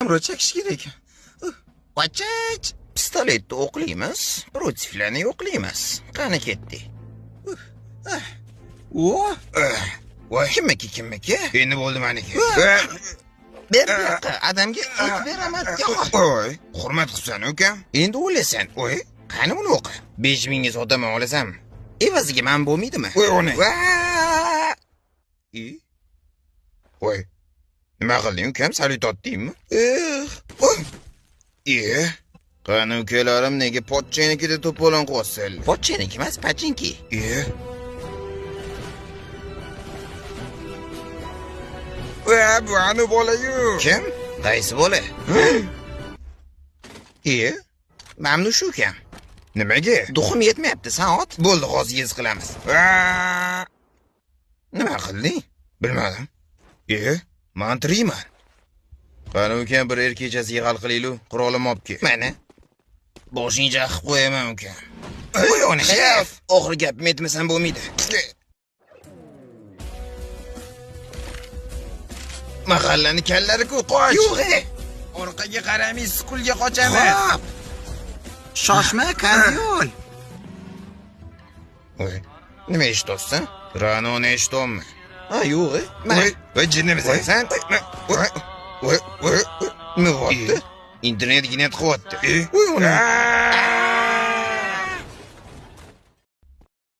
Zamro chekish kerak. Vachach, pistoletni o'qlaymiz, protiflarni yo'qlaymiz. Qani ketdi. Voy, kimniki? Endi bo'ldi meniki. Ber yoqqa, adamga it beraman. Voy, hurmat qilsan ukam. Endi o'ylasan, voy, qani uni o'qi. 5000 ga sotaman olasam. Evaziga men bo'lmaydimi? Voy, ona. Voy. Nima qilding ukam? Salut otdingmi? Qani ukalarim nega pochchenikida to'polon qo'yasizlar? Pochcheniki emas, pachinki. Bu ani bola-yu. Kim? Qaysi bola? Mamnun shu ukam. Nimaga? Duxim yetmayapti, soat. Bo'ldi, hozir yez qilamiz. Nima qilding? Bilmadim. Men tirikman. Qani ukam, bir kechasiga hal qilaylik, qurolim olib kel. Mana. Boshingga qilib qo'yaman ukam. Voy, ona shaf. Oxir gapim aytmasam bo'lmaydi. Mahallani kallari-ku, qoch. Yo'q. Orqaga qaramay, skulga qochaman. Hop. Shoshma, karyol. Voy, nima eshityapsan? Ranoni eshityapman. Yo'q. Voy, jinnimisan sen? Voy, nima bo'pti? Internet qilyapti. Voy, uni.